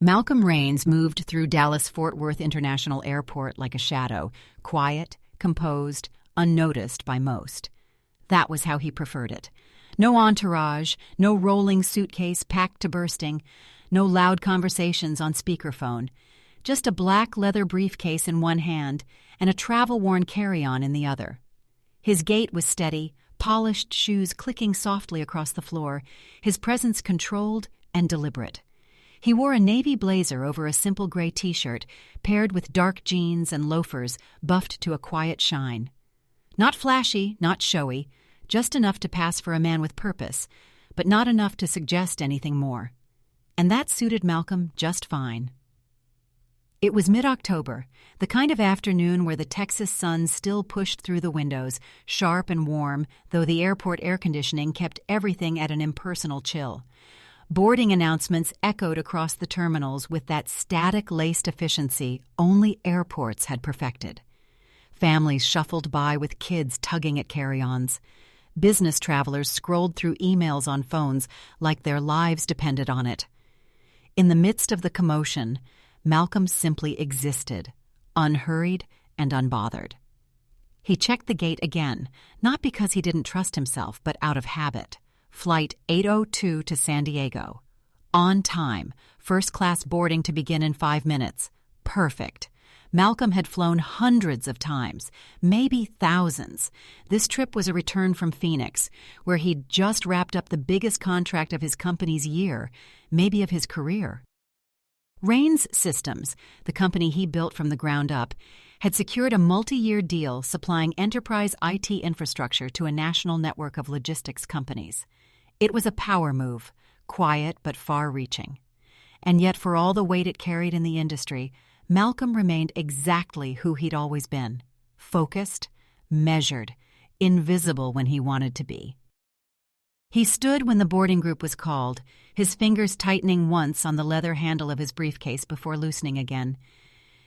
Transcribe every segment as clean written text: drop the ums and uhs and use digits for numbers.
Malcolm Raines moved through Dallas-Fort Worth International Airport like a shadow, quiet, composed, unnoticed by most. That was how he preferred it. No entourage, no rolling suitcase packed to bursting, no loud conversations on speakerphone. Just a black leather briefcase in one hand and a travel-worn carry-on in the other. His gait was steady, polished shoes clicking softly across the floor, his presence controlled and deliberate. He wore a navy blazer over a simple gray t-shirt, paired with dark jeans and loafers buffed to a quiet shine. Not flashy, not showy, just enough to pass for a man with purpose, but not enough to suggest anything more. And that suited Malcolm just fine. It was mid-October, the kind of afternoon where the Texas sun still pushed through the windows, sharp and warm, though the airport air conditioning kept everything at an impersonal chill. Boarding announcements echoed across the terminals with that static-laced efficiency only airports had perfected. Families shuffled by with kids tugging at carry-ons. Business travelers scrolled through emails on phones like their lives depended on it. In the midst of the commotion, Malcolm simply existed, unhurried and unbothered. He checked the gate again, not because he didn't trust himself, but out of habit. Flight 802 to San Diego. On time, first-class boarding to begin in 5 minutes. Perfect. Malcolm had flown hundreds of times, maybe thousands. This trip was a return from Phoenix, where he'd just wrapped up the biggest contract of his company's year, maybe of his career. Raines Systems, the company he built from the ground up, had secured a multi-year deal supplying enterprise IT infrastructure to a national network of logistics companies. It was a power move, quiet but far-reaching. And yet, for all the weight it carried in the industry, Malcolm remained exactly who he'd always been: focused, measured, invisible when he wanted to be. He stood when the boarding group was called, his fingers tightening once on the leather handle of his briefcase before loosening again.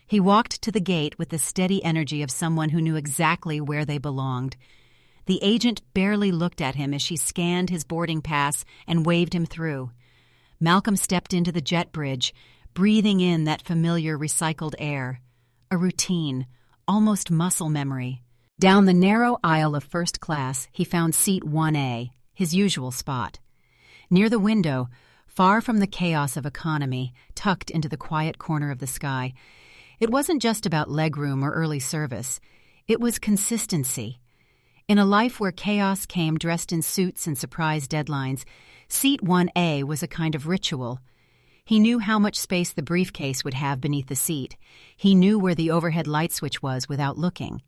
He walked to the gate with the steady energy of someone who knew exactly where they belonged. The agent barely looked at him as she scanned his boarding pass and waved him through. Malcolm stepped into the jet bridge, breathing in that familiar recycled air. A routine, almost muscle memory. Down the narrow aisle of first class, he found seat 1A, his usual spot. Near the window, far from the chaos of economy, tucked into the quiet corner of the sky, it wasn't just about legroom or early service. It was consistency. In a life where chaos came dressed in suits and surprise deadlines, seat 1A was a kind of ritual. He knew how much space the briefcase would have beneath the seat. He knew where the overhead light switch was without looking.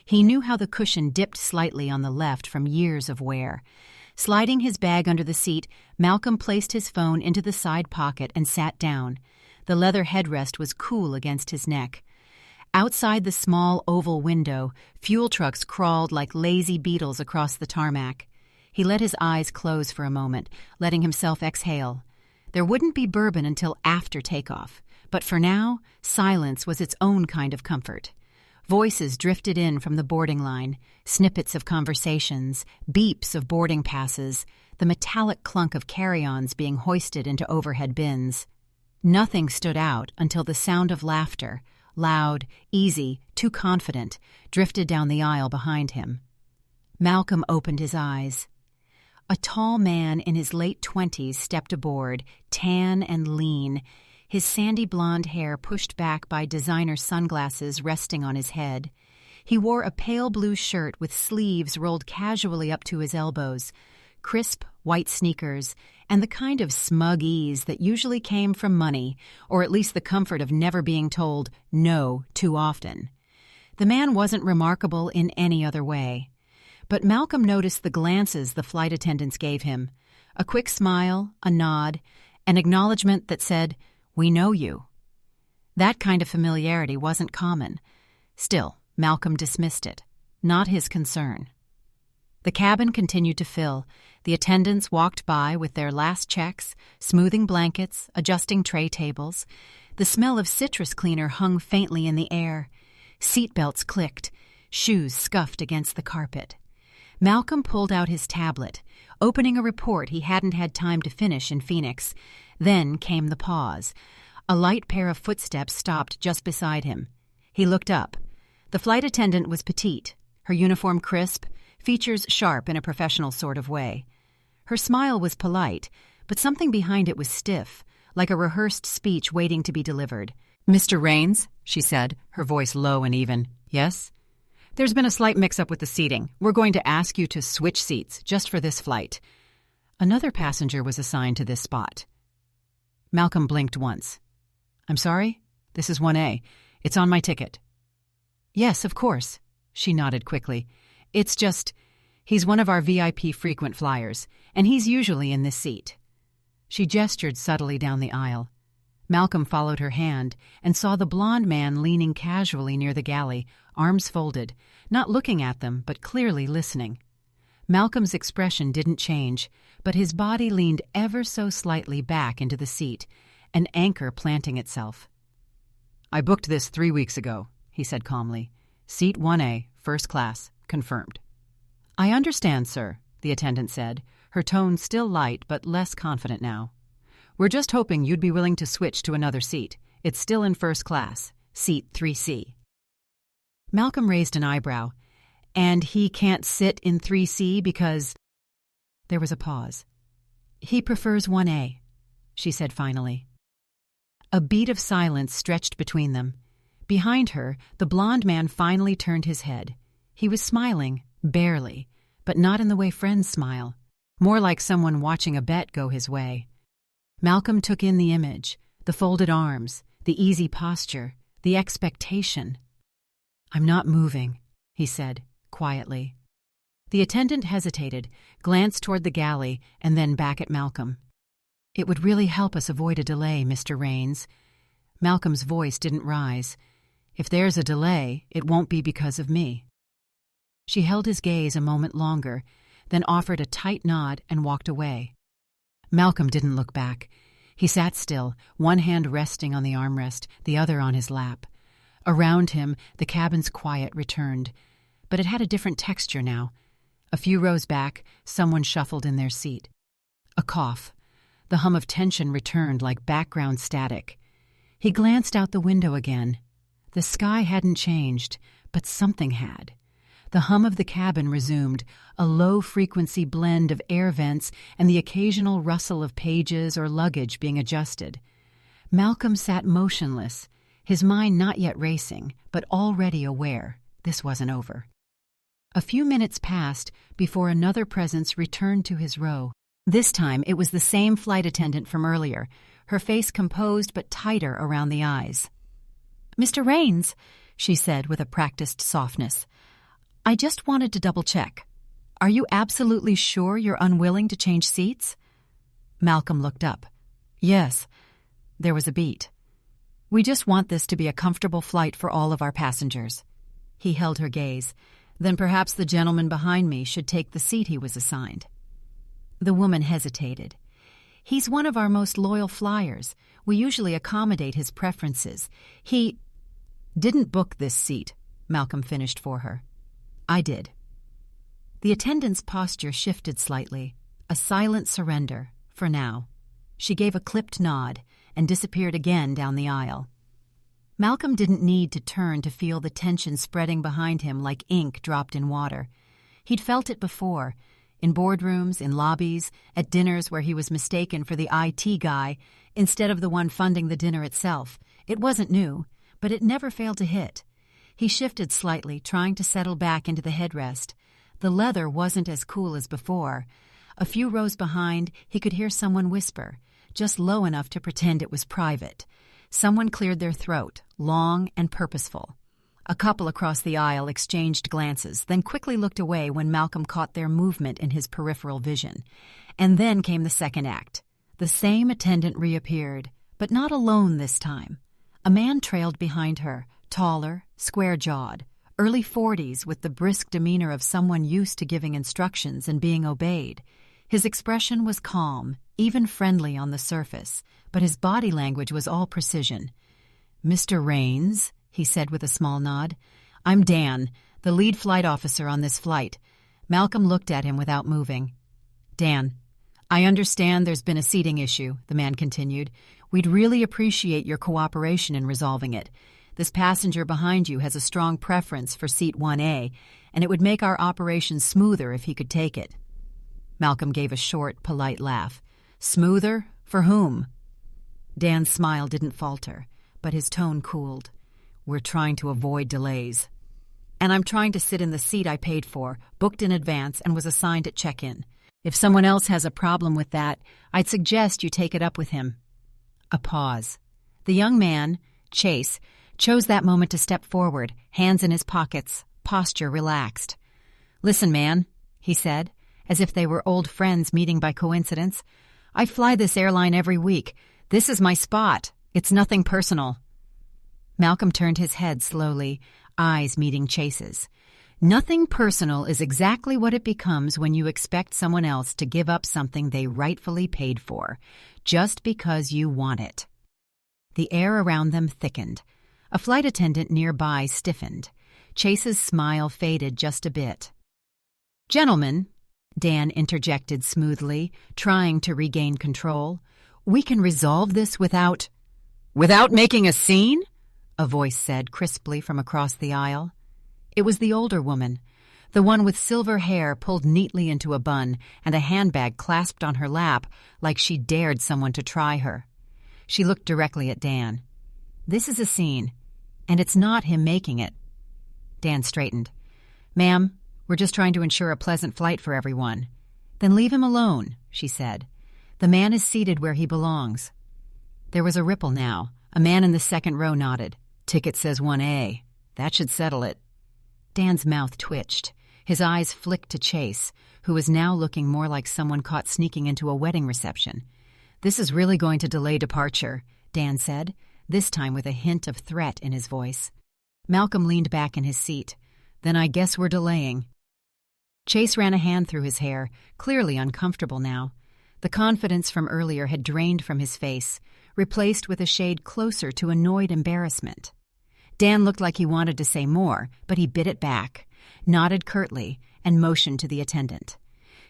He knew how the cushion dipped slightly on the left from years of wear. Sliding his bag under the seat, Malcolm placed his phone into the side pocket and sat down. The leather headrest was cool against his neck. Outside the small oval window, fuel trucks crawled like lazy beetles across the tarmac. He let his eyes close for a moment, letting himself exhale. There wouldn't be bourbon until after takeoff, but for now, silence was its own kind of comfort. Voices drifted in from the boarding line, snippets of conversations, beeps of boarding passes, the metallic clunk of carry-ons being hoisted into overhead bins. Nothing stood out until the sound of laughter, loud, easy, too confident, drifted down the aisle behind him. Malcolm opened his eyes. A tall man in his late 20s stepped aboard, tan and lean, his sandy blonde hair pushed back by designer sunglasses resting on his head. He wore a pale blue shirt with sleeves rolled casually up to his elbows, crisp white sneakers, and the kind of smug ease that usually came from money, or at least the comfort of never being told no too often. The man wasn't remarkable in any other way. But Malcolm noticed the glances the flight attendants gave him. A quick smile, a nod, an acknowledgement that said, "We know you." That kind of familiarity wasn't common. Still, Malcolm dismissed it. Not his concern. The cabin continued to fill. The attendants walked by with their last checks, smoothing blankets, adjusting tray tables. The smell of citrus cleaner hung faintly in the air. Seatbelts clicked. Shoes scuffed against the carpet. Malcolm pulled out his tablet, opening a report he hadn't had time to finish in Phoenix. Then came the pause. A light pair of footsteps stopped just beside him. He looked up. The flight attendant was petite, her uniform crisp, features sharp in a professional sort of way. Her smile was polite, but something behind it was stiff, like a rehearsed speech waiting to be delivered. "Mr. Rains," she said, her voice low and even. "Yes?" "There's been a slight mix-up with the seating. We're going to ask you to switch seats, just for this flight." Another passenger was assigned to this spot. Malcolm blinked once. "I'm sorry? This is 1A. It's on my ticket." "Yes, of course," she nodded quickly. "It's just, he's one of our VIP frequent flyers, and he's usually in this seat." She gestured subtly down the aisle. Malcolm followed her hand and saw the blond man leaning casually near the galley, arms folded, not looking at them but clearly listening. Malcolm's expression didn't change, but his body leaned ever so slightly back into the seat, an anchor planting itself. "I booked this 3 weeks ago," he said calmly. "Seat 1A, first class, confirmed." "I understand, sir," the attendant said, her tone still light but less confident now. "We're just hoping you'd be willing to switch to another seat. It's still in first class, seat 3C. Malcolm raised an eyebrow. "And he can't sit in 3C because—" There was a pause. "He prefers 1A, she said finally. A beat of silence stretched between them. Behind her, the blond man finally turned his head. He was smiling, barely, but not in the way friends smile, more like someone watching a bet go his way. Malcolm took in the image, the folded arms, the easy posture, the expectation. "I'm not moving," he said, quietly. The attendant hesitated, glanced toward the galley, and then back at Malcolm. "It would really help us avoid a delay, Mr. Rains." Malcolm's voice didn't rise. "If there's a delay, it won't be because of me." She held his gaze a moment longer, then offered a tight nod and walked away. Malcolm didn't look back. He sat still, one hand resting on the armrest, the other on his lap. Around him, the cabin's quiet returned, but it had a different texture now. A few rows back, someone shuffled in their seat. A cough. The hum of tension returned like background static. He glanced out the window again. The sky hadn't changed, but something had. The hum of the cabin resumed, a low-frequency blend of air vents and the occasional rustle of pages or luggage being adjusted. Malcolm sat motionless, his mind not yet racing, but already aware this wasn't over. A few minutes passed before another presence returned to his row. This time it was the same flight attendant from earlier, her face composed but tighter around the eyes. "Mr. Rains," she said with a practiced softness, "I just wanted to double-check. Are you absolutely sure you're unwilling to change seats?" Malcolm looked up. "Yes." There was a beat. "We just want this to be a comfortable flight for all of our passengers." He held her gaze. "Then perhaps the gentleman behind me should take the seat he was assigned." The woman hesitated. "He's one of our most loyal flyers. We usually accommodate his preferences. He—" "Didn't book this seat," Malcolm finished for her. "I did." The attendant's posture shifted slightly, a silent surrender, for now. She gave a clipped nod and disappeared again down the aisle. Malcolm didn't need to turn to feel the tension spreading behind him like ink dropped in water. He'd felt it before, in boardrooms, in lobbies, at dinners where he was mistaken for the IT guy instead of the one funding the dinner itself. It wasn't new, but it never failed to hit. He shifted slightly, trying to settle back into the headrest. The leather wasn't as cool as before. A few rows behind, he could hear someone whisper, just low enough to pretend it was private. Someone cleared their throat, long and purposeful. A couple across the aisle exchanged glances, then quickly looked away when Malcolm caught their movement in his peripheral vision. And then came the second act. The same attendant reappeared, but not alone this time. A man trailed behind her, taller, square-jawed, early 40s with the brisk demeanor of someone used to giving instructions and being obeyed. His expression was calm, even friendly on the surface, but his body language was all precision. "Mr. Rains," he said with a small nod. "I'm Dan, the lead flight officer on this flight." Malcolm looked at him without moving. "Dan, I understand there's been a seating issue," the man continued. We'd really appreciate your cooperation in resolving it. This passenger behind you has a strong preference for seat 1A, and it would make our operation smoother if he could take it." Malcolm gave a short, polite laugh. "Smoother? For whom?" Dan's smile didn't falter, but his tone cooled. "We're trying to avoid delays. And I'm trying to sit in the seat I paid for, booked in advance, and was assigned at check-in. If someone else has a problem with that, I'd suggest you take it up with him." A pause. The young man, Chase, chose that moment to step forward, hands in his pockets, posture relaxed. "Listen, man," he said, as if they were old friends meeting by coincidence. "I fly this airline every week. This is my spot. It's nothing personal." Malcolm turned his head slowly, eyes meeting Chase's. Nothing personal is exactly what it becomes when you expect someone else to give up something they rightfully paid for, just because you want it. The air around them thickened. A flight attendant nearby stiffened. Chase's smile faded just a bit. "Gentlemen," Dan interjected smoothly, trying to regain control, "we can resolve this without—" "Without making a scene?" a voice said crisply from across the aisle. It was the older woman, the one with silver hair pulled neatly into a bun and a handbag clasped on her lap like she dared someone to try her. She looked directly at Dan. "This is a scene, and it's not him making it." Dan straightened. "Ma'am, we're just trying to ensure a pleasant flight for everyone." "Then leave him alone," she said. "The man is seated where he belongs." There was a ripple now. A man in the second row nodded. "Ticket says 1A. That should settle it." Dan's mouth twitched. His eyes flicked to Chase, who was now looking more like someone caught sneaking into a wedding reception. "This is really going to delay departure," Dan said, this time with a hint of threat in his voice. Malcolm leaned back in his seat. "Then I guess we're delaying." Chase ran a hand through his hair, clearly uncomfortable now. The confidence from earlier had drained from his face, replaced with a shade closer to annoyed embarrassment. Dan looked like he wanted to say more, but he bit it back, nodded curtly, and motioned to the attendant.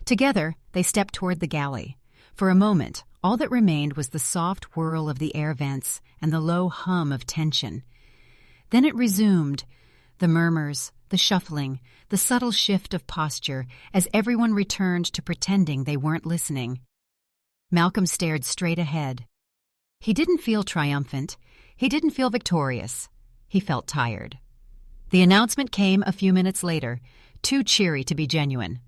Together, they stepped toward the galley. For a moment, all that remained was the soft whirl of the air vents and the low hum of tension. Then it resumed, the murmurs, the shuffling, the subtle shift of posture as everyone returned to pretending they weren't listening. Malcolm stared straight ahead. He didn't feel triumphant. He didn't feel victorious. He felt tired. The announcement came a few minutes later, too cheery to be genuine.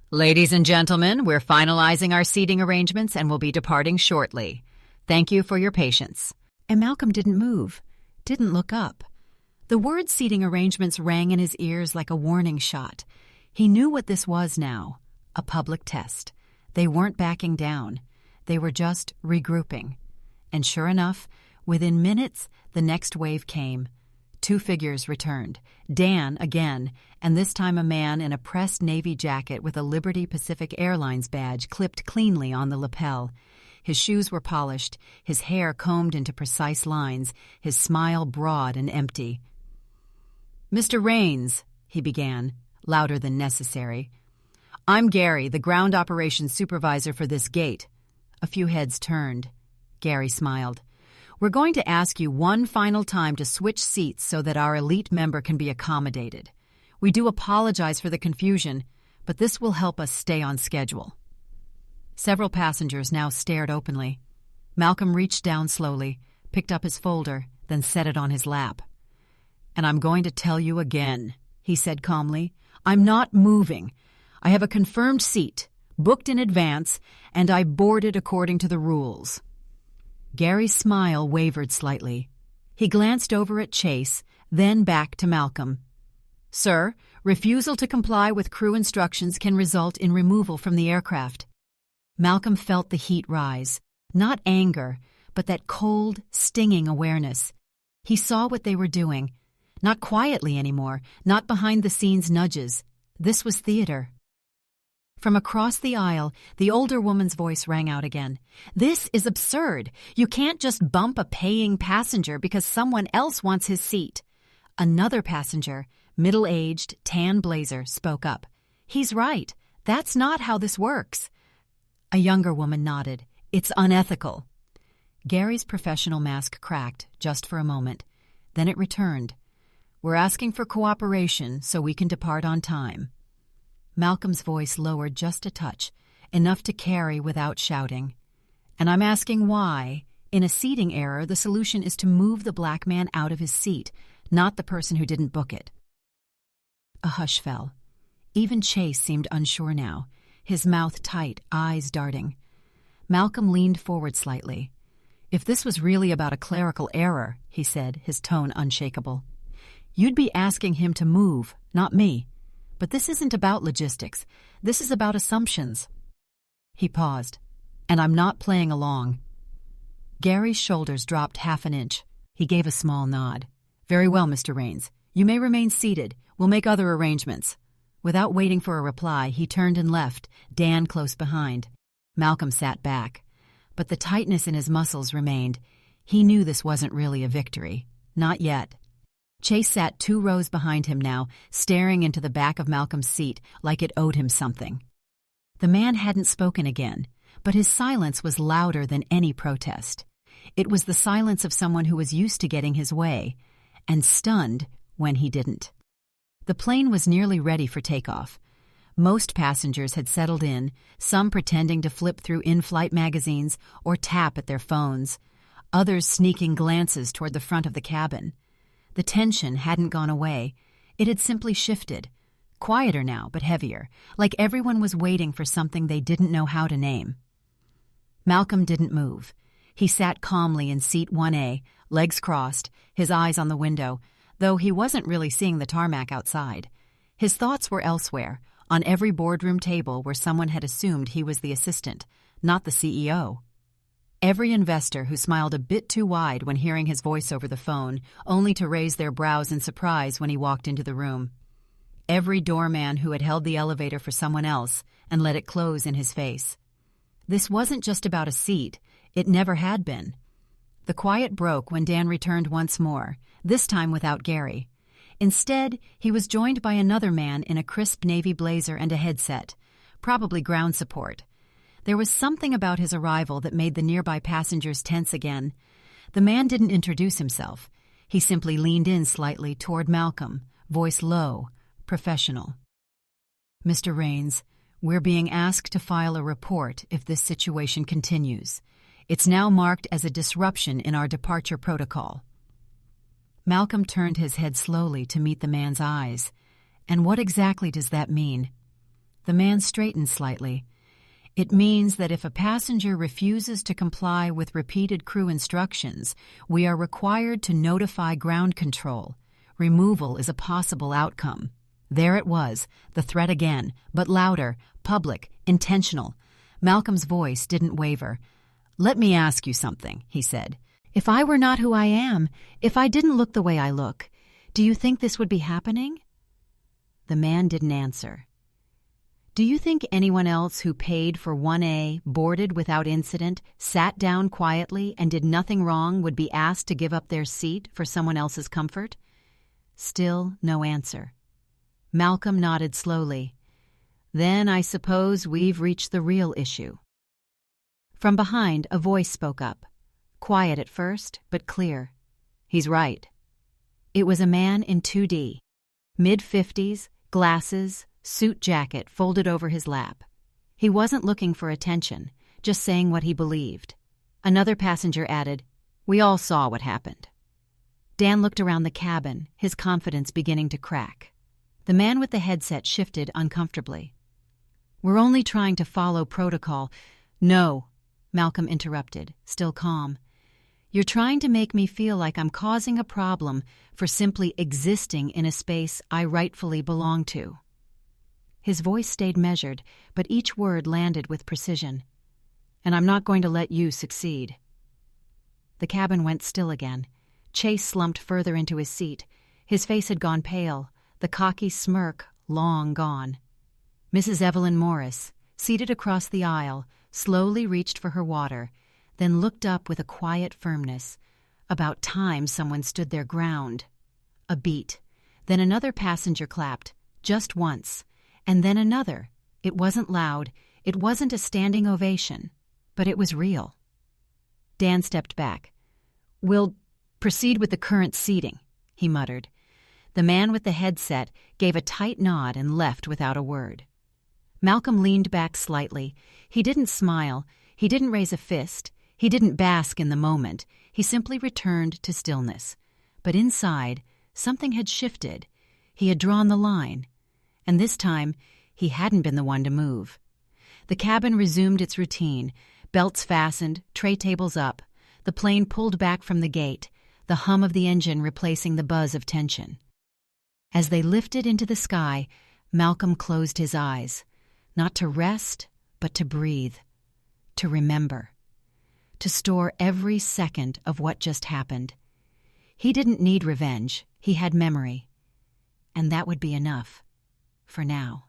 "Ladies and gentlemen, we're finalizing our seating arrangements and will be departing shortly. Thank you for your patience." And Malcolm didn't move, didn't look up. The word seating arrangements rang in his ears like a warning shot. He knew what this was now, a public test. They weren't backing down. They were just regrouping. And sure enough, within minutes, the next wave came. Two figures returned, Dan again, and this time a man in a pressed navy jacket with a Liberty Pacific Airlines badge clipped cleanly on the lapel. His shoes were polished, his hair combed into precise lines, his smile broad and empty. "Mr. Raines," he began, louder than necessary. "I'm Gary, the ground operations supervisor for this gate." A few heads turned. Gary smiled. "We're going to ask you one final time to switch seats so that our elite member can be accommodated. We do apologize for the confusion, but this will help us stay on schedule." Several passengers now stared openly. Malcolm reached down slowly, picked up his folder, then set it on his lap. "And I'm going to tell you again," he said calmly. "I'm not moving. I have a confirmed seat, booked in advance, and I boarded according to the rules." Gary's smile wavered slightly. He glanced over at Chase, then back to Malcolm. "Sir, refusal to comply with crew instructions can result in removal from the aircraft." Malcolm felt the heat rise, not anger, but that cold, stinging awareness. He saw what they were doing, not quietly anymore, not behind-the-scenes nudges. This was theater. From across the aisle, the older woman's voice rang out again. "This is absurd. You can't just bump a paying passenger because someone else wants his seat." Another passenger, middle-aged, tan blazer, spoke up. "He's right. That's not how this works." A younger woman nodded. "It's unethical." Gary's professional mask cracked just for a moment. Then it returned. "We're asking for cooperation so we can depart on time." Malcolm's voice lowered just a touch, enough to carry without shouting. "And I'm asking why. In a seating error, the solution is to move the black man out of his seat, not the person who didn't book it." A hush fell. Even Chase seemed unsure now, his mouth tight, eyes darting. Malcolm leaned forward slightly. "If this was really about a clerical error," he said, his tone unshakable, "you'd be asking him to move, not me. But this isn't about logistics. This is about assumptions." He paused. "And I'm not playing along." Gary's shoulders dropped half an inch. He gave a small nod. "Very well, Mr. Raines. You may remain seated. We'll make other arrangements." Without waiting for a reply, he turned and left, Dan close behind. Malcolm sat back. But the tightness in his muscles remained. He knew this wasn't really a victory. Not yet. Chase sat 2 rows behind him now, staring into the back of Malcolm's seat like it owed him something. The man hadn't spoken again, but his silence was louder than any protest. It was the silence of someone who was used to getting his way, and stunned when he didn't. The plane was nearly ready for takeoff. Most passengers had settled in, some pretending to flip through in-flight magazines or tap at their phones, others sneaking glances toward the front of the cabin. The tension hadn't gone away. It had simply shifted. Quieter now, but heavier, like everyone was waiting for something they didn't know how to name. Malcolm didn't move. He sat calmly in seat 1A, legs crossed, his eyes on the window, though he wasn't really seeing the tarmac outside. His thoughts were elsewhere, on every boardroom table where someone had assumed he was the assistant, not the CEO. Every investor who smiled a bit too wide when hearing his voice over the phone, only to raise their brows in surprise when he walked into the room. Every doorman who had held the elevator for someone else and let it close in his face. This wasn't just about a seat. It never had been. The quiet broke when Dan returned once more, this time without Gary. Instead, he was joined by another man in a crisp navy blazer and a headset, probably ground support. There was something about his arrival that made the nearby passengers tense again. The man didn't introduce himself. He simply leaned in slightly toward Malcolm, voice low, professional. "Mr. Raines, we're being asked to file a report if this situation continues. It's now marked as a disruption in our departure protocol." Malcolm turned his head slowly to meet the man's eyes. "And what exactly does that mean?" The man straightened slightly. "It means that if a passenger refuses to comply with repeated crew instructions, we are required to notify ground control. Removal is a possible outcome." There it was, the threat again, but louder, public, intentional. Malcolm's voice didn't waver. "Let me ask you something," he said. "If I were not who I am, if I didn't look the way I look, do you think this would be happening?" The man didn't answer. "Do you think anyone else who paid for 1A, boarded without incident, sat down quietly, and did nothing wrong would be asked to give up their seat for someone else's comfort?" Still no answer. Malcolm nodded slowly. "Then I suppose we've reached the real issue." From behind, a voice spoke up. Quiet at first, but clear. "He's right." It was a man in 2D. Mid-50s, glasses, suit jacket folded over his lap. He wasn't looking for attention, just saying what he believed. Another passenger added, "We all saw what happened." Dan looked around the cabin, his confidence beginning to crack. The man with the headset shifted uncomfortably. "We're only trying to follow protocol." "No," Malcolm interrupted, still calm. "You're trying to make me feel like I'm causing a problem for simply existing in a space I rightfully belong to." His voice stayed measured, but each word landed with precision. "And I'm not going to let you succeed." The cabin went still again. Chase slumped further into his seat. His face had gone pale, the cocky smirk long gone. Mrs. Evelyn Morris, seated across the aisle, slowly reached for her water, then looked up with a quiet firmness. About time someone stood their ground. A beat. Then another passenger clapped, just once, and then another. It wasn't loud, it wasn't a standing ovation, but it was real. Dan stepped back. "We'll proceed with the current seating," he muttered. The man with the headset gave a tight nod and left without a word. Malcolm leaned back slightly. He didn't smile. He didn't raise a fist. He didn't bask in the moment. He simply returned to stillness. But inside, something had shifted. He had drawn the line. And this time, he hadn't been the one to move. The cabin resumed its routine, belts fastened, tray tables up. The plane pulled back from the gate, the hum of the engine replacing the buzz of tension. As they lifted into the sky, Malcolm closed his eyes, not to rest, but to breathe, to remember, to store every second of what just happened. He didn't need revenge, he had memory. And that would be enough, for now.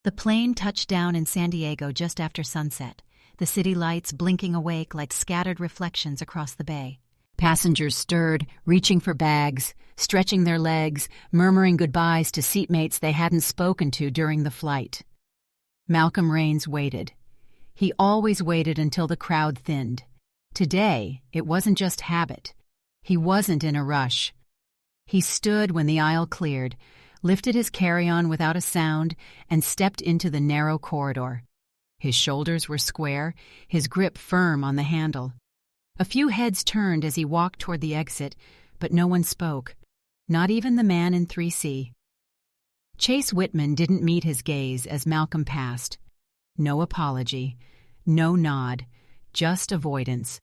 The plane touched down in San Diego just after sunset, the city lights blinking awake like scattered reflections across the bay. Passengers stirred, reaching for bags, stretching their legs, murmuring goodbyes to seatmates they hadn't spoken to during the flight. Malcolm Raines waited. He always waited until the crowd thinned. Today, it wasn't just habit. He wasn't in a rush. He stood when the aisle cleared, lifted his carry-on without a sound, and stepped into the narrow corridor. His shoulders were square, his grip firm on the handle. A few heads turned as he walked toward the exit, but no one spoke, not even the man in 3C. Chase Whitman didn't meet his gaze as Malcolm passed. No apology, no nod, just avoidance.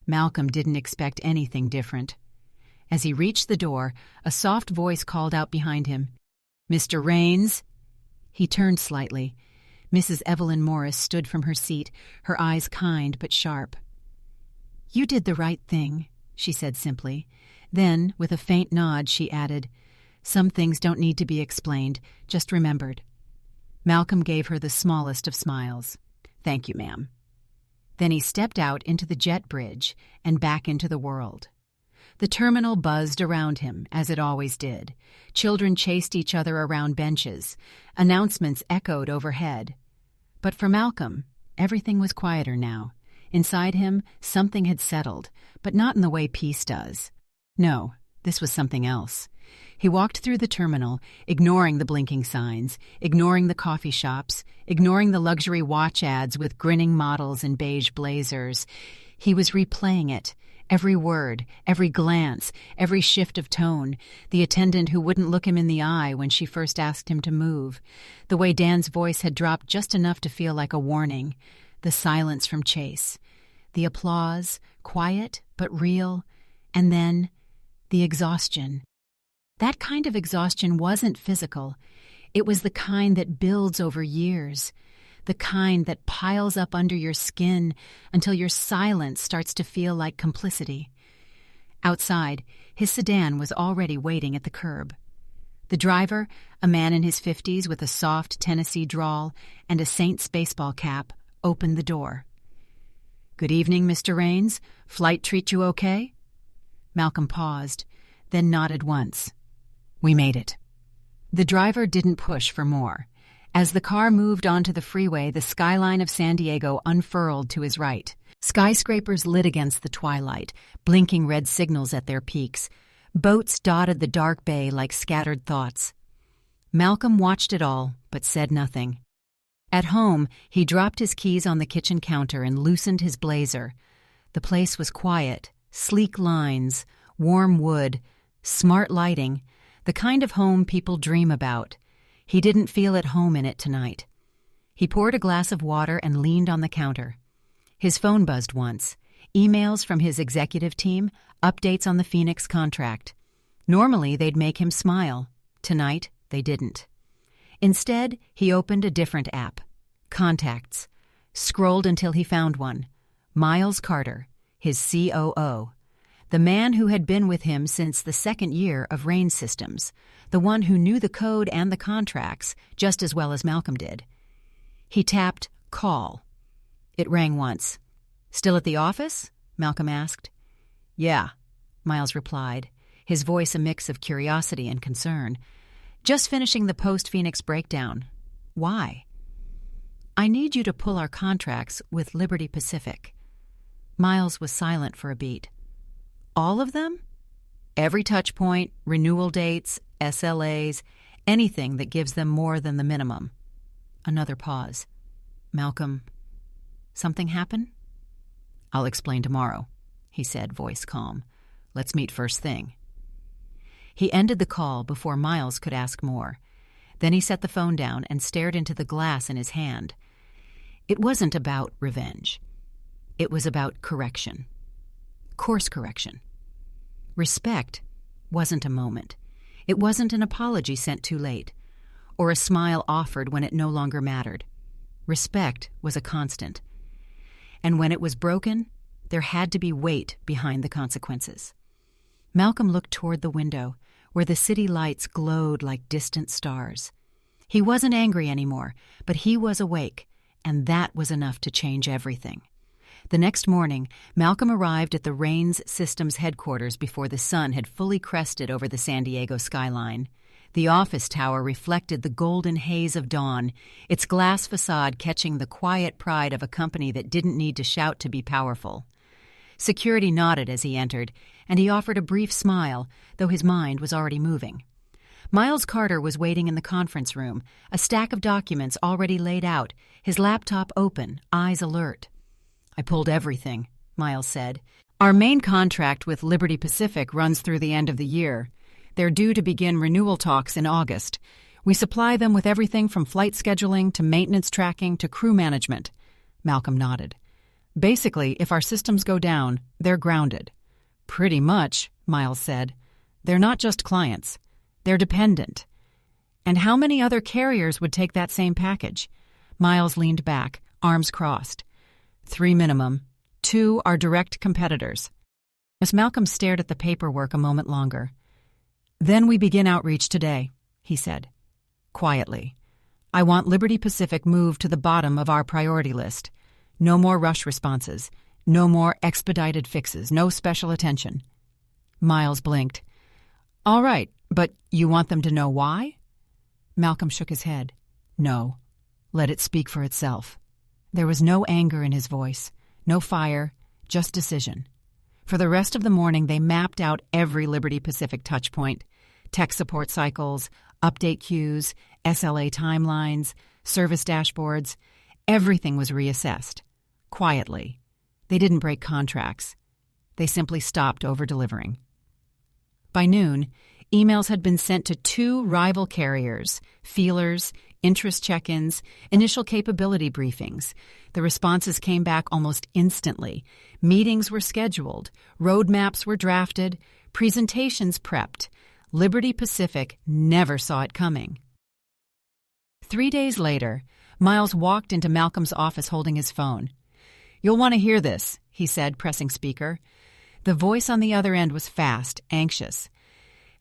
Malcolm didn't expect anything different. As he reached the door, a soft voice called out behind him, "Mr. Raines?" He turned slightly. Mrs. Evelyn Morris stood from her seat, her eyes kind but sharp. "You did the right thing," she said simply. Then, with a faint nod, she added, "Some things don't need to be explained, just remembered." Malcolm gave her the smallest of smiles. "Thank you, ma'am." Then he stepped out into the jet bridge and back into the world. The terminal buzzed around him, as it always did. Children chased each other around benches. Announcements echoed overhead. But for Malcolm, everything was quieter now. Inside him, something had settled, but not in the way peace does. No, this was something else. He walked through the terminal, ignoring the blinking signs, ignoring the coffee shops, ignoring the luxury watch ads with grinning models in beige blazers. He was replaying it. Every word, every glance, every shift of tone, the attendant who wouldn't look him in the eye when she first asked him to move, the way Dan's voice had dropped just enough to feel like a warning, the silence from Chase, the applause, quiet but real, and then the exhaustion. That kind of exhaustion wasn't physical. It was the kind that builds over years, the kind that piles up under your skin until your silence starts to feel like complicity. Outside, his sedan was already waiting at the curb. The driver, a man in his 50s with a soft Tennessee drawl and a Saints baseball cap, opened the door. "Good evening, Mr. Raines. Flight treat you okay?" Malcolm paused, then nodded once. "We made it." The driver didn't push for more. As the car moved onto the freeway, the skyline of San Diego unfurled to his right. Skyscrapers lit against the twilight, blinking red signals at their peaks. Boats dotted the dark bay like scattered thoughts. Malcolm watched it all, but said nothing. At home, he dropped his keys on the kitchen counter and loosened his blazer. The place was quiet, sleek lines, warm wood, smart lighting, the kind of home people dream about. He didn't feel at home in it tonight. He poured a glass of water and leaned on the counter. His phone buzzed once. Emails from his executive team, updates on the Phoenix contract. Normally, they'd make him smile. Tonight, they didn't. Instead, he opened a different app. Contacts. Scrolled until he found one. Miles Carter, his COO. The man who had been with him since the second year of Rain Systems, the one who knew the code and the contracts just as well as Malcolm did. He tapped call. It rang once. "Still at the office?" Malcolm asked. "Yeah," Miles replied, his voice a mix of curiosity and concern. "Just finishing the post-Phoenix breakdown. Why?" "I need you to pull our contracts with Liberty Pacific." Miles was silent for a beat. All of them? Every touch point, renewal dates, SLAs, anything that gives them more than the minimum. Another pause. Malcolm, something happen? I'll explain tomorrow, he said, voice calm. Let's meet first thing. He ended the call before Miles could ask more. Then he set the phone down and stared into the glass in his hand. It wasn't about revenge. It was about correction. Course correction. Respect wasn't a moment. It wasn't an apology sent too late, or a smile offered when it no longer mattered. Respect was a constant. And when it was broken, there had to be weight behind the consequences. Malcolm looked toward the window, where the city lights glowed like distant stars. He wasn't angry anymore, but he was awake, and that was enough to change everything. The next morning, Malcolm arrived at the Rains Systems headquarters before the sun had fully crested over the San Diego skyline. The office tower reflected the golden haze of dawn, its glass facade catching the quiet pride of a company that didn't need to shout to be powerful. Security nodded as he entered, and he offered a brief smile, though his mind was already moving. Miles Carter was waiting in the conference room, a stack of documents already laid out, his laptop open, eyes alert. I pulled everything, Miles said. Our main contract with Liberty Pacific runs through the end of the year. They're due to begin renewal talks in August. We supply them with everything from flight scheduling to maintenance tracking to crew management. Malcolm nodded. Basically, if our systems go down, they're grounded. Pretty much, Miles said. They're not just clients. They're dependent. And how many other carriers would take that same package? Miles leaned back, arms crossed. 3 minimum. 2 are direct competitors. As Malcolm stared at the paperwork a moment longer. Then we begin outreach today, he said. Quietly. I want Liberty Pacific moved to the bottom of our priority list. No more rush responses. No more expedited fixes. No special attention. Miles blinked. All right, but you want them to know why? Malcolm shook his head. No. Let it speak for itself. There was no anger in his voice, no fire, just decision. For the rest of the morning, they mapped out every Liberty Pacific touchpoint, tech support cycles, update queues, SLA timelines, service dashboards. Everything was reassessed. Quietly. They didn't break contracts. They simply stopped over-delivering. By noon, emails had been sent to 2 rival carriers, feelers, interest check-ins, initial capability briefings. The responses came back almost instantly. Meetings were scheduled, roadmaps were drafted, presentations prepped. Liberty Pacific never saw it coming. 3 days later, Miles walked into Malcolm's office holding his phone. You'll want to hear this, he said, pressing speaker. The voice on the other end was fast, anxious.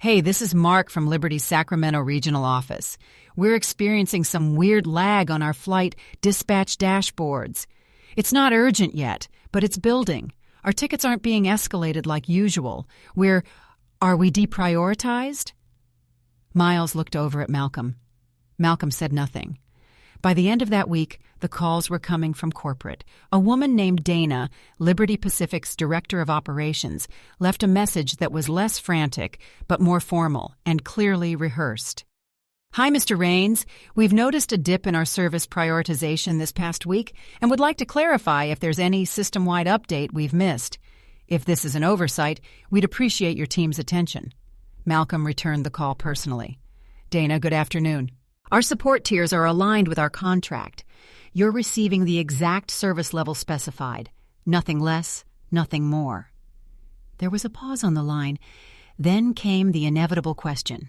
Hey, this is Mark from Liberty's Sacramento Regional Office. We're experiencing some weird lag on our flight dispatch dashboards. It's not urgent yet, but it's building. Our tickets aren't being escalated like usual. Are we deprioritized? Miles looked over at Malcolm. Malcolm said nothing. By the end of that week, the calls were coming from corporate. A woman named Dana, Liberty Pacific's director of operations, left a message that was less frantic, but more formal and clearly rehearsed. Hi, Mr. Rains. We've noticed a dip in our service prioritization this past week and would like to clarify if there's any system-wide update we've missed. If this is an oversight, we'd appreciate your team's attention. Malcolm returned the call personally. Dana, good afternoon. Our support tiers are aligned with our contract. You're receiving the exact service level specified. Nothing less, nothing more. There was a pause on the line. Then came the inevitable question.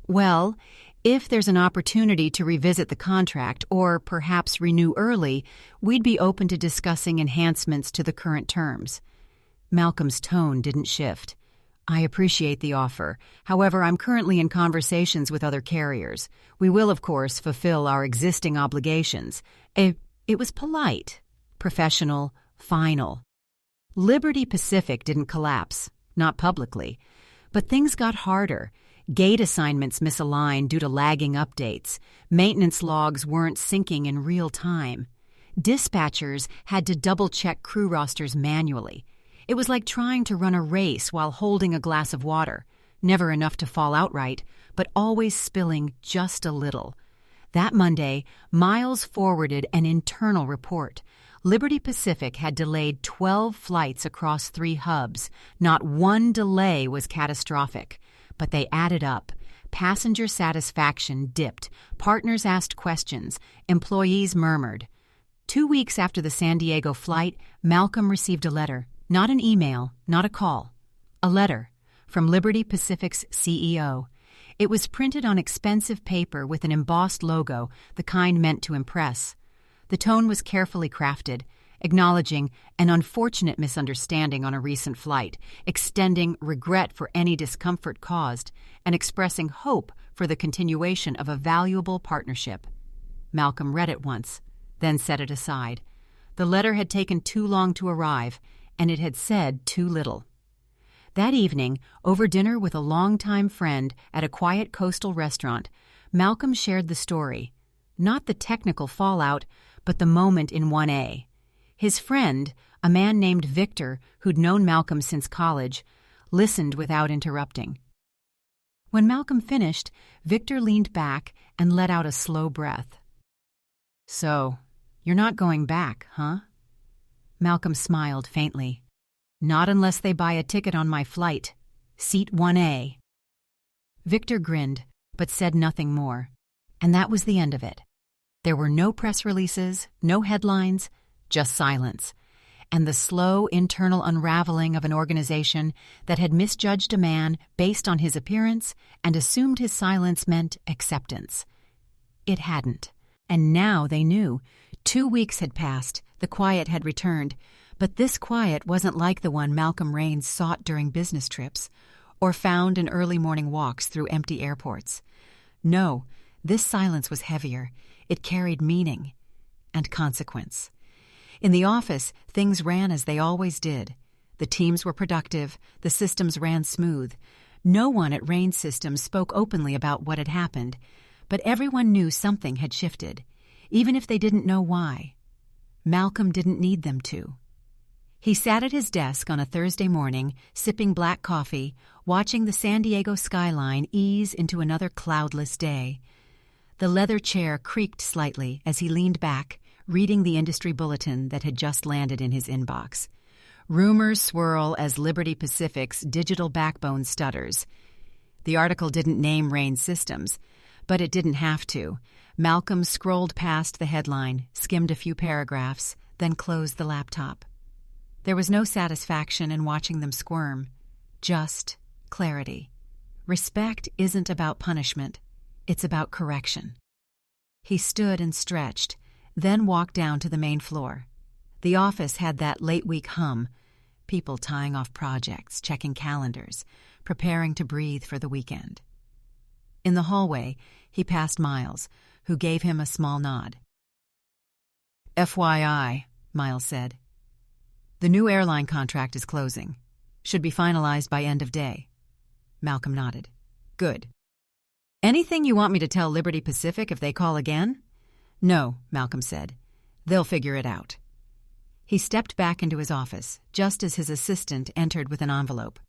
Well, if there's an opportunity to revisit the contract or perhaps renew early, we'd be open to discussing enhancements to the current terms. Malcolm's tone didn't shift. I appreciate the offer. However, I'm currently in conversations with other carriers. We will, of course, fulfill our existing obligations. It was polite, professional, final. Liberty Pacific didn't collapse, not publicly. But things got harder. Gate assignments misaligned due to lagging updates. Maintenance logs weren't syncing in real time. Dispatchers had to double-check crew rosters manually. It was like trying to run a race while holding a glass of water, never enough to fall outright, but always spilling just a little. That Monday, Miles forwarded an internal report. Liberty Pacific had delayed 12 flights across 3 hubs. Not one delay was catastrophic, but they added up. Passenger satisfaction dipped. Partners asked questions. Employees murmured. 2 weeks after the San Diego flight, Malcolm received a letter. Not an email, not a call. A letter from Liberty Pacific's CEO. It was printed on expensive paper with an embossed logo, the kind meant to impress. The tone was carefully crafted, acknowledging an unfortunate misunderstanding on a recent flight, extending regret for any discomfort caused, and expressing hope for the continuation of a valuable partnership. Malcolm read it once, then set it aside. The letter had taken too long to arrive, and it had said too little. That evening, over dinner with a longtime friend at a quiet coastal restaurant, Malcolm shared the story. Not the technical fallout, but the moment in 1A. His friend, a man named Victor, who'd known Malcolm since college, listened without interrupting. When Malcolm finished, Victor leaned back and let out a slow breath. "So, you're not going back, huh?" Malcolm smiled faintly. "Not unless they buy a ticket on my flight. Seat 1A. Victor grinned, but said nothing more. And that was the end of it. There were no press releases, no headlines, just silence, and the slow internal unraveling of an organization that had misjudged a man based on his appearance and assumed his silence meant acceptance. It hadn't, and now they knew. 2 weeks had passed, the quiet had returned, but this quiet wasn't like the one Malcolm Raines sought during business trips or found in early morning walks through empty airports. No, this silence was heavier. It carried meaning and consequence. In the office, things ran as they always did. The teams were productive, the systems ran smooth. No one at Raines Systems spoke openly about what had happened, but everyone knew something had shifted, even if they didn't know why. Malcolm didn't need them to. He sat at his desk on a Thursday morning, sipping black coffee, watching the San Diego skyline ease into another cloudless day. The leather chair creaked slightly as he leaned back, reading the industry bulletin that had just landed in his inbox. Rumors swirl as Liberty Pacific's digital backbone stutters. The article didn't name Raines Systems, but it didn't have to. Malcolm scrolled past the headline, skimmed a few paragraphs, then closed the laptop. There was no satisfaction in watching them squirm, just clarity. Respect isn't about punishment, it's about correction. He stood and stretched, then walked down to the main floor. The office had that late-week hum, people tying off projects, checking calendars, preparing to breathe for the weekend. In the hallway, he passed Miles, who gave him a small nod. "FYI," Miles said. "The new airline contract is closing. Should be finalized by end of day." Malcolm nodded. "Good. Anything you want me to tell Liberty Pacific if they call again?" "No," Malcolm said. "They'll figure it out." He stepped back into his office, just as his assistant entered with an envelope.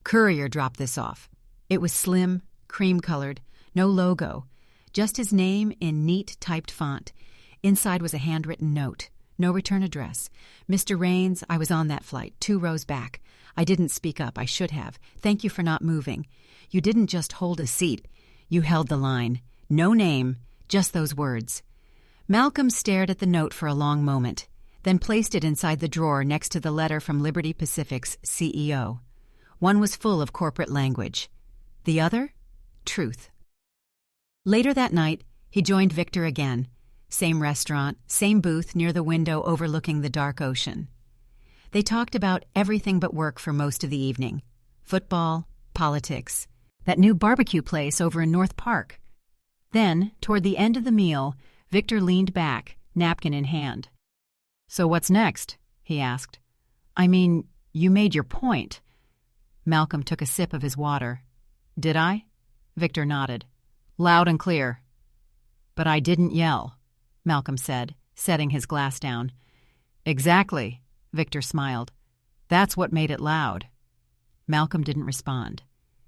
Courier dropped this off. It was slim, cream-colored, no logo, just his name in neat typed font. Inside was a handwritten note. No return address. "Mr. Raines, I was on that flight, 2 rows back. I didn't speak up. I should have. Thank you for not moving. You didn't just hold a seat. You held the line. No name, just those words." Malcolm stared at the note for a long moment, then placed it inside the drawer next to the letter from Liberty Pacific's CEO. One was full of corporate language. The other? Truth. Later that night, he joined Victor again. Same restaurant, same booth near the window overlooking the dark ocean. They talked about everything but work for most of the evening. Football, politics, that new barbecue place over in North Park. Then, toward the end of the meal, Victor leaned back, napkin in hand. "So what's next?" he asked. "I mean, you made your point." Malcolm took a sip of his water. "Did I?" Victor nodded. "Loud and clear." "But I didn't yell," Malcolm said, setting his glass down. "Exactly," Victor smiled. "That's what made it loud." Malcolm didn't respond.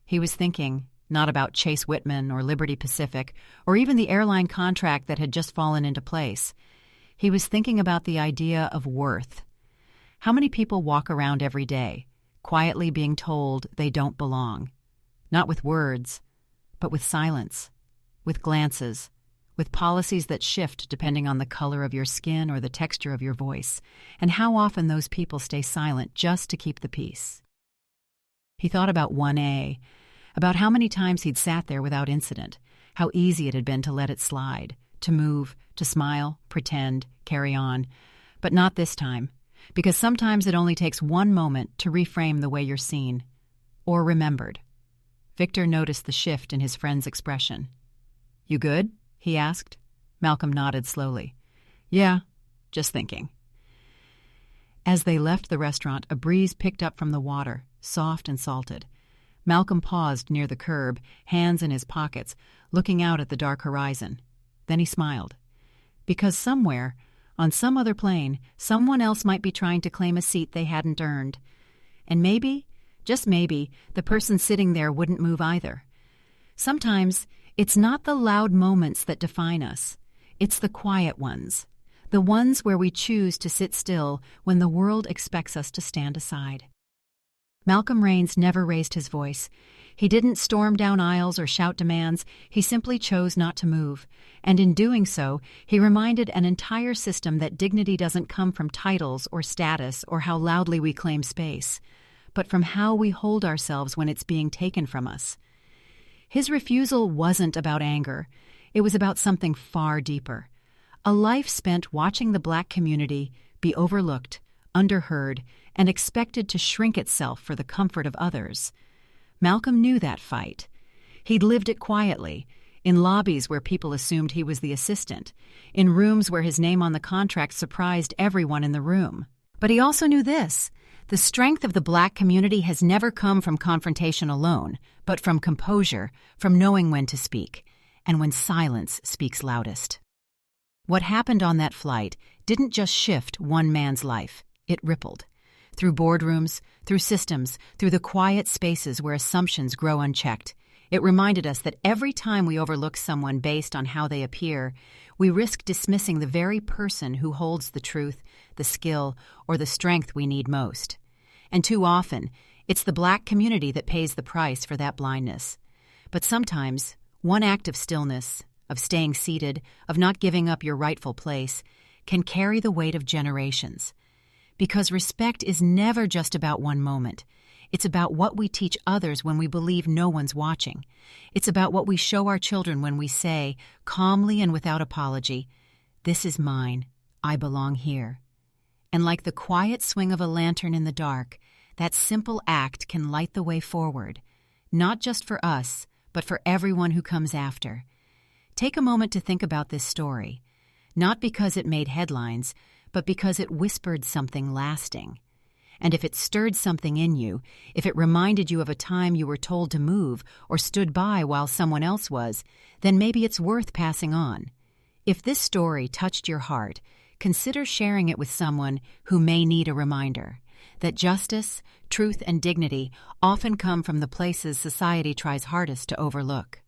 He was thinking, not about Chase Whitman or Liberty Pacific, or even the airline contract that had just fallen into place. He was thinking about the idea of worth. How many people walk around every day, quietly being told they don't belong? Not with words, but with silence, with glances, with policies that shift depending on the color of your skin or the texture of your voice, and how often those people stay silent just to keep the peace. He thought about 1A, about how many times he'd sat there without incident, how easy it had been to let it slide, to move, to smile, pretend, carry on. But not this time, because sometimes it only takes one moment to reframe the way you're seen, or remembered. Victor noticed the shift in his friend's expression. "You good?" he asked. Malcolm nodded slowly. "Yeah, just thinking." As they left the restaurant, a breeze picked up from the water, soft and salted. Malcolm paused near the curb, hands in his pockets, looking out at the dark horizon. Then he smiled. Because somewhere, on some other plane, someone else might be trying to claim a seat they hadn't earned. And maybe, just maybe, the person sitting there wouldn't move either. Sometimes, it's not the loud moments that define us. It's the quiet ones. The ones where we choose to sit still when the world expects us to stand aside. Malcolm Raines never raised his voice. He didn't storm down aisles or shout demands. He simply chose not to move. And in doing so, he reminded an entire system that dignity doesn't come from titles or status or how loudly we claim space, but from how we hold ourselves when it's being taken from us. His refusal wasn't about anger. It was about something far deeper. A life spent watching the Black community be overlooked, underheard, and expected to shrink itself for the comfort of others. Malcolm knew that fight. He'd lived it quietly, in lobbies where people assumed he was the assistant, in rooms where his name on the contract surprised everyone in the room. But he also knew this: the strength of the Black community has never come from confrontation alone, but from composure, from knowing when to speak, and when silence speaks loudest. What happened on that flight didn't just shift one man's life, it rippled. Through boardrooms, through systems, through the quiet spaces where assumptions grow unchecked. It reminded us that every time we overlook someone based on how they appear, we risk dismissing the very person who holds the truth, the skill, or the strength we need most. And too often, it's the Black community that pays the price for that blindness. But sometimes, one act of stillness, of staying seated, of not giving up your rightful place, can carry the weight of generations. Because respect is never just about one moment. It's about what we teach others when we believe no one's watching. It's about what we show our children when we say, calmly and without apology, "This is mine. I belong here." And like the quiet swing of a lantern in the dark, that simple act can light the way forward, not just for us, but for everyone who comes after. Take a moment to think about this story, not because it made headlines, but because it whispered something lasting. And if it stirred something in you, if it reminded you of a time you were told to move or stood by while someone else was, then maybe it's worth passing on. If this story touched your heart, consider sharing it with someone who may need a reminder that justice, truth, and dignity often come from the places society tries hardest to overlook.